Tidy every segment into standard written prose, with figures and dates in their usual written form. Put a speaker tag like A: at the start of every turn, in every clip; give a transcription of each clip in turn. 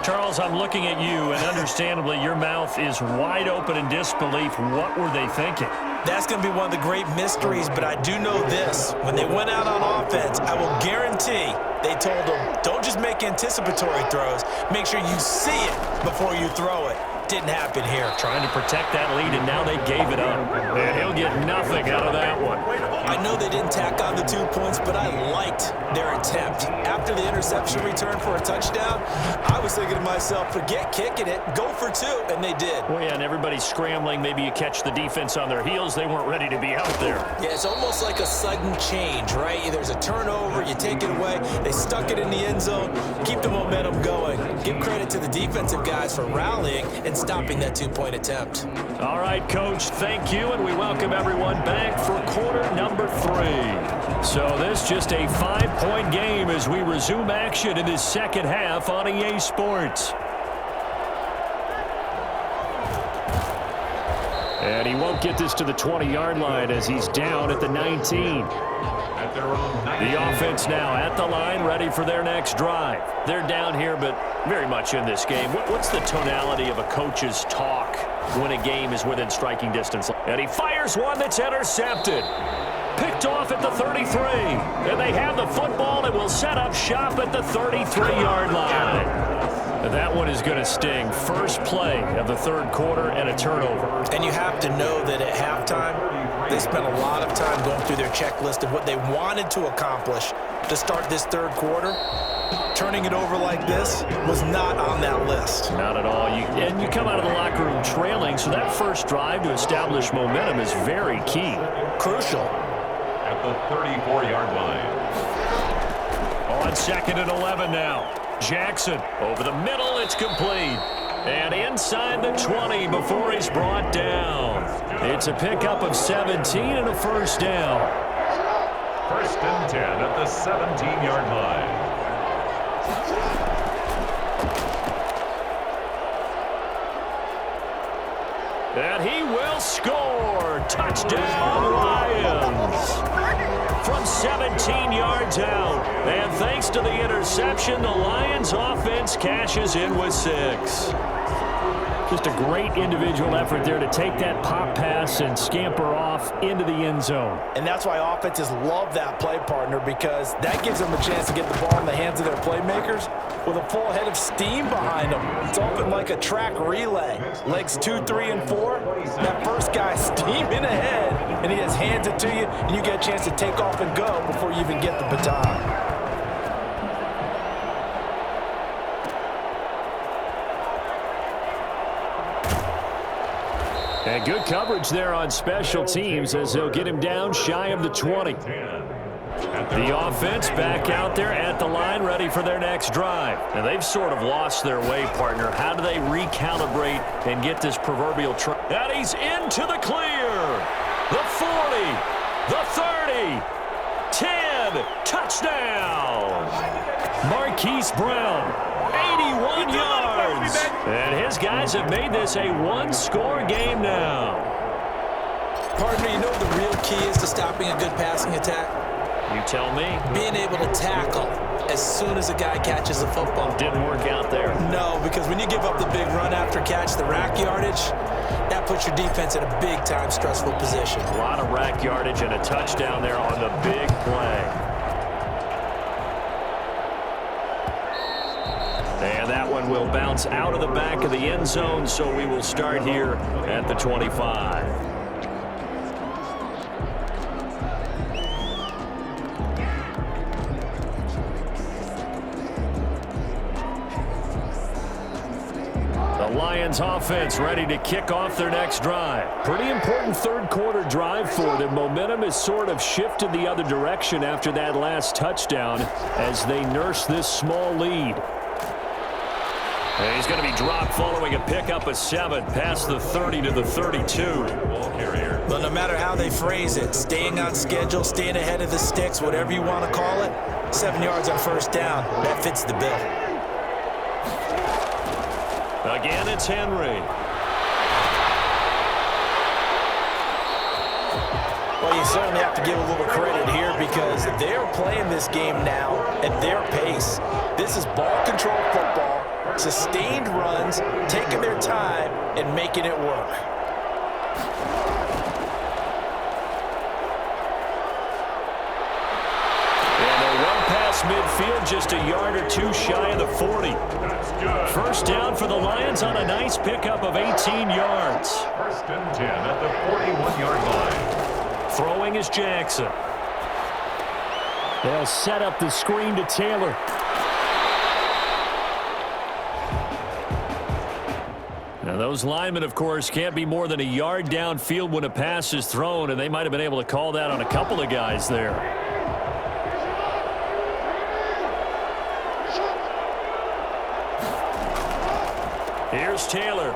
A: Charles, I'm looking at you, and understandably, your mouth is wide open in disbelief. What were they thinking?
B: That's going to be one of the great mysteries, but I do know this. When they went out on offense, I will guarantee they told them, don't just make anticipatory throws. Make sure you see it before you throw it. Didn't happen here.
A: Trying to protect that lead, and now they gave it up. And he'll get nothing out of that one.
B: I know they didn't tack on the 2 points, but I liked their attempt. After the interception return for a touchdown, I was thinking to myself, forget kicking it, go for 2, and they did.
A: Well, yeah, and everybody's scrambling. Maybe you catch the defense on their heels. They weren't ready to be out there.
B: Yeah, it's almost like a sudden change, right? There's a turnover, you take it away, they stuck it in the end zone, keep the momentum going. Give credit to the defensive guys for rallying and stopping that 2-point attempt.
A: All right, Coach, thank you, and we welcome everyone back for quarter number 3. So this just a 5-point game as we resume action in this second half on EA Sports. And he won't get this to the 20-yard line as he's down at the 19. The offense now at the line, ready for their next drive. They're down here, but very much in this game. What's the tonality of a coach's talk when a game is within striking distance? And he fires one that's intercepted. Picked off at the 33. And they have the football and will set up shop at the 33-yard line. That one is going to sting. First play of the third quarter and a turnover.
B: And you have to know that at halftime, they spent a lot of time going through their checklist of what they wanted to accomplish to start this third quarter. Turning it over like this was not on that list.
A: Not at all. And you come out of the locker room trailing, so that first drive to establish momentum is very key.
B: Crucial.
C: At the 34-yard line.
A: On 2nd and 11 now. Jackson over the middle, it's complete. And inside the 20 before he's brought down. It's a pickup of 17 and a first down.
C: 1st and 10 at the 17-yard line.
A: And he will score. Touchdown, Lions. From 17 yards out. And thanks to the interception, the Lions offense cashes in with 6. Just a great individual effort there to take that pop pass and scamper off into the end zone.
B: And that's why offenses love that play, partner, because that gives them a chance to get the ball in the hands of their playmakers with a full head of steam behind them. It's open like a track relay. Legs 2, 3, and 4. That first guy steaming ahead, and he just hands it to you, and you get a chance to take off and go before you even get the baton.
A: And good coverage there on special teams as they'll get him down shy of the 20. The offense back out there at the line, ready for their next drive. And they've sort of lost their way, partner. How do they recalibrate and get this proverbial try? And he's into the clear. The 40, the 30, 10, touchdown. Marquise Brown, 81 yards. And his guys have made this a one-score game now.
B: Partner, you know what the real key is to stopping a good passing attack?
A: You tell me.
B: Being able to tackle as soon as a guy catches the football.
A: Didn't work out there.
B: No, because when you give up the big run after catch, the rack yardage, that puts your defense in a big-time stressful position.
A: A lot of rack yardage and a touchdown there on the big play. And that one will bounce out of the back of the end zone, so we will start here at the 25. The Lions offense ready to kick off their next drive. Pretty important third quarter drive for them. Momentum has sort of shifted the other direction after that last touchdown as they nurse this small lead. And he's going to be dropped following a pickup of 7 past the 30 to the 32.
B: But no matter how they phrase it, staying on schedule, staying ahead of the sticks, whatever you want to call it, 7 yards on first down, that fits the bill.
A: Again, it's Henry.
B: Well, you certainly have to give a little credit here because they're playing this game now at their pace. This is ball control football, sustained runs, taking their time and making it work.
A: And they're well past midfield, just a yard or two shy of the 40. First down for the Lions on a nice pickup of 18 yards.
C: First and 10 at the 41-yard line.
A: Throwing is Jackson. They'll set up the screen to Taylor. Now those linemen, of course, can't be more than a yard downfield when a pass is thrown, and they might have been able to call that on a couple of guys there. Here's Taylor.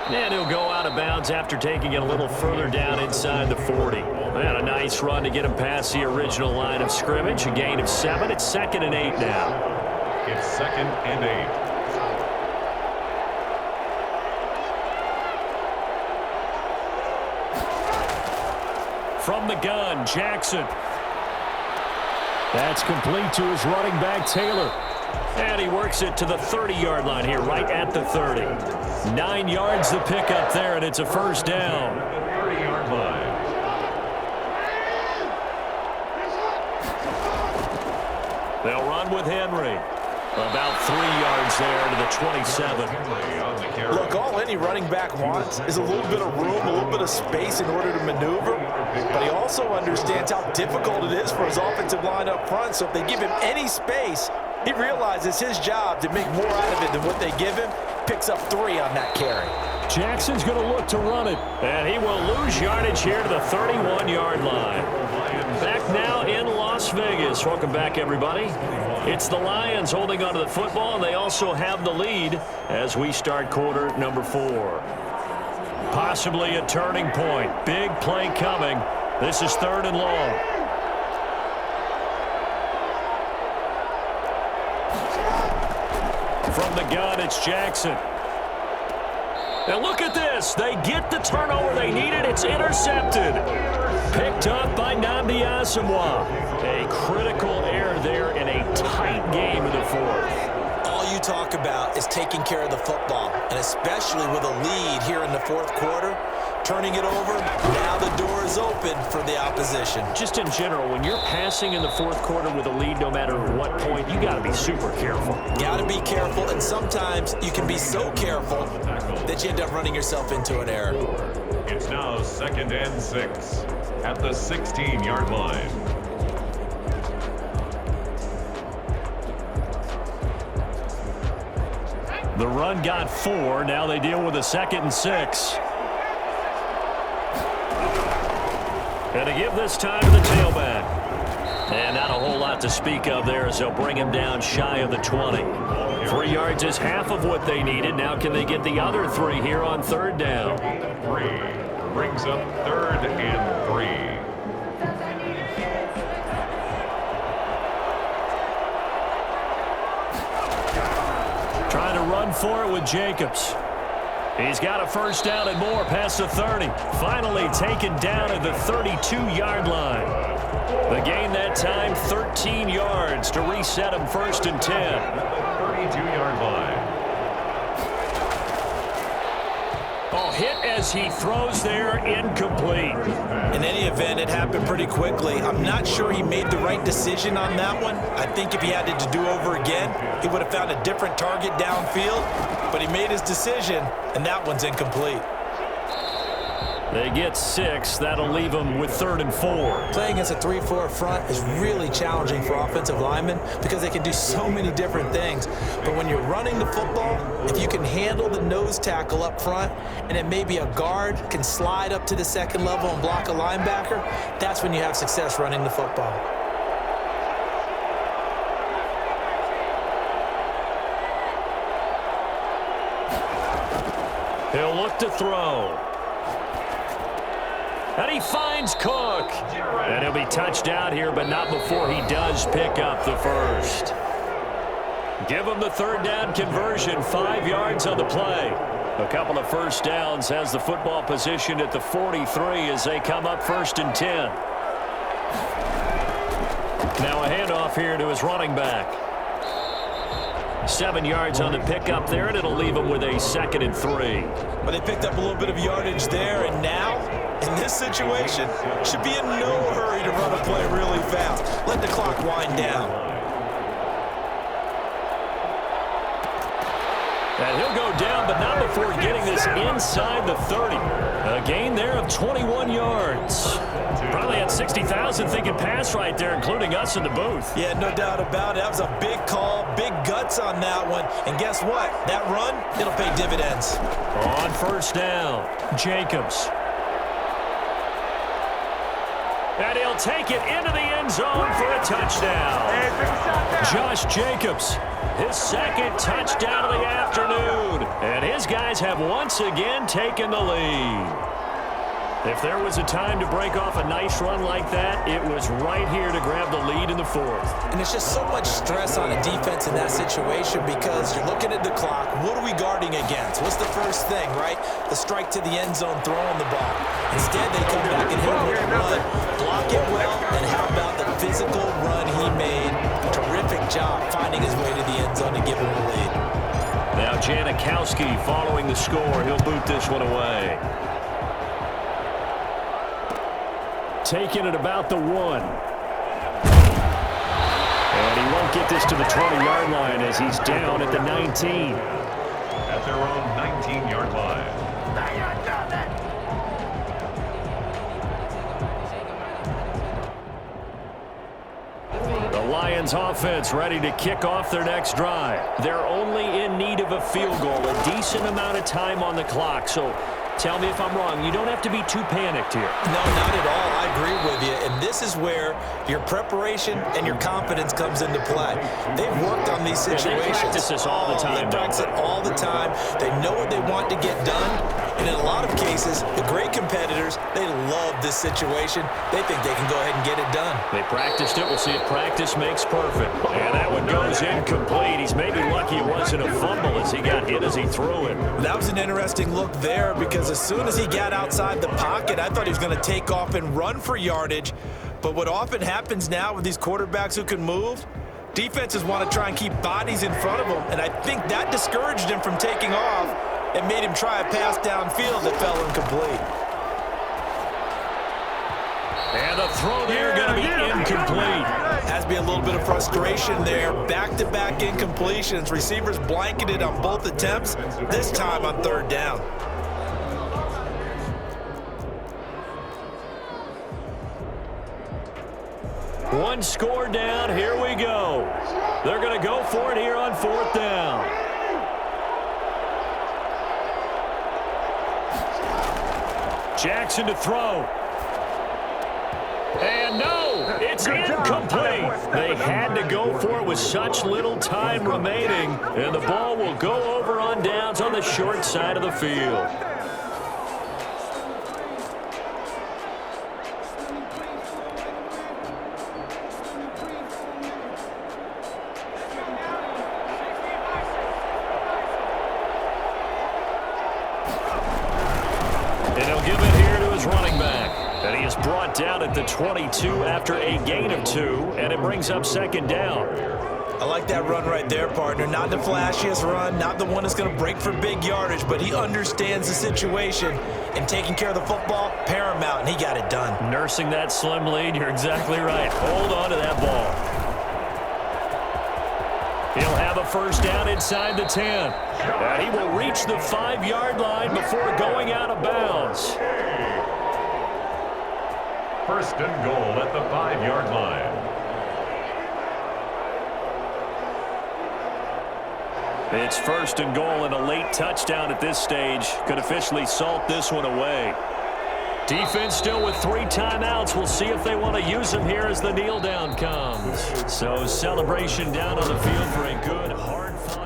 A: And he'll go out of bounds after taking it a little further down inside the 40. And a nice run to get him past the original line of scrimmage. A gain of 7. It's 2nd and 8 now.
C: It's 2nd and 8.
A: From the gun, Jackson. That's complete to his running back, Taylor. And he works it to the 30-yard line here, right at the 30. 9 yards to pick up there, and it's a first down.
C: 30-yard line.
A: They'll run with Henry. About 3 yards there to the 27.
B: Look, all any running back wants is a little bit of room, a little bit of space in order to maneuver. But he also understands how difficult it is for his offensive line up front. So if they give him any space, he realizes his job to make more out of it than what they give him. Picks up 3 on that carry. Jackson's going to look to run it.
A: And he will lose yardage here to the 31-yard line. Back now in Las Vegas. Welcome back, everybody. It's the Lions holding onto the football, and they also have the lead as we start quarter number 4. Possibly a turning point. Big play coming. This is 3rd and long. From the gun, it's Jackson. And look at this. They get the turnover they needed. It's intercepted. Picked up by Nnamdi Asomugha. A critical error there in a tight game in the 4th.
B: All you talk about is taking care of the football, and especially with a lead here in the 4th quarter, turning it over, now the door is open for the opposition.
A: Just in general, when you're passing in the 4th quarter with a lead, no matter what point, you got to be super careful.
B: Got to be careful, and sometimes you can be so careful that you end up running yourself into an error.
C: It's now 2nd and 6 at the 16-yard line.
A: The run got 4. Now they deal with a 2nd and 6. And to give this time to the tailback. And not a whole lot to speak of there as they'll bring him down shy of the 20. 3 yards is half of what they needed. Now can they get the other 3 here on 3rd down?
C: 3 brings up 3rd and 3.
A: Trying to run for it with Jacobs. He's got a first down and more past the 30. Finally taken down at the 32-yard line. The gain that time, 13 yards to reset him 1st and 10.
C: 32-yard line.
A: Oh, hit as he throws there, incomplete.
B: In any event, it happened pretty quickly. I'm not sure he made the right decision on that one. I think if he had it to do over again, he would have found a different target downfield. But he made his decision, and that one's incomplete.
A: They get 6. That'll leave them with 3rd and 4.
B: Playing against a 3-4 front is really challenging for offensive linemen because they can do so many different things. But when you're running the football, if you can handle the nose tackle up front, and then maybe a guard can slide up to the 2nd level and block a linebacker, that's when you have success running the football.
A: He'll look to throw. And he finds Cook. And he'll be touched out here, but not before he does pick up the 1st. Give him the 3rd down conversion, 5 yards on the play. A couple of first downs, has the football positioned at the 43 as they come up 1st and 10. Now a handoff here to his running back. 7 yards on the pickup there, and it'll leave him with a 2nd and 3.
B: But they picked up a little bit of yardage there, and now, in this situation, should be in no hurry to run a play really fast. Let the clock wind down.
A: And he'll go down, but not before getting this inside the 30. A gain there of 21 yards. Probably had 60,000 thinking pass right there, including us in the booth.
B: Yeah, no doubt about it. That was a big call, big guts on that one. And guess what? That run, it'll pay dividends.
A: On 1st down, Jacobs. And he'll take it into the end zone for a touchdown. Josh Jacobs, his 2nd touchdown of the afternoon. And his guys have once again taken the lead. If there was a time to break off a nice run like that, it was right here to grab the lead in the 4th.
B: And it's just so much stress on a defense in that situation because you're looking at the clock. What are we guarding against? What's the first thing, right? The strike to the end zone, throwing the ball. Instead, they come back and hit him with a run, block it well, and how about the physical run he made? Terrific job finding his way to the end zone to give him the lead.
A: Now Janikowski following the score. He'll boot this one away. Taking it about the 1. And he won't get this to the 20-yard line as he's down at the 19.
C: At their own 19-yard line.
A: The Lions offense ready to kick off their next drive. They're only in need of a field goal, a decent amount of time on the clock. So tell me if I'm wrong. You don't have to be too panicked here.
B: No, not at all. I agree with you. And this is where your preparation and your confidence comes into play. They've worked on these situations.
A: They practice this all the time.
B: They practice it all the time. They know what they want to get done. And in a lot of cases, the great competitors, they love this situation. They think they can go ahead and get it done.
A: They practiced it. We'll see if practice makes perfect. And that one goes incomplete. He's maybe lucky it wasn't a fumble as he got hit as he threw it.
B: That was an interesting look there because as soon as he got outside the pocket, I thought he was going to take off and run for yardage. But what often happens now with these quarterbacks who can move, defenses want to try and keep bodies in front of them. And I think that discouraged him from taking off and made him try a pass downfield that fell incomplete.
A: And the throw there going to be incomplete.
B: Has to be a little bit of frustration there. Back-to-back incompletions. Receivers blanketed on both attempts, this time on 3rd down.
A: One score down. Here we go. They're going to go for it here on 4th down. Jackson to throw. And no, it's incomplete. They had to go for it with such little time remaining. And the ball will go over on downs on the short side of the field. And he'll give it here to his running back. And he is brought down at the 22 after a gain of 2, and it brings up 2nd down.
B: I like that run right there, partner. Not the flashiest run, not the one that's going to break for big yardage, but he understands the situation, and taking care of the football, paramount, and he got it done.
A: Nursing that slim lead, you're exactly right. Hold on to that ball. He'll have a 1st down inside the 10. And he will reach the 5-yard line before going out of bounds.
C: 1st and goal at the 5-yard line.
A: It's 1st and goal, and a late touchdown at this stage could officially salt this one away. Defense still with 3 timeouts. We'll see if they want to use them here as the kneel down comes. So celebration down on the field for a good, hard-fought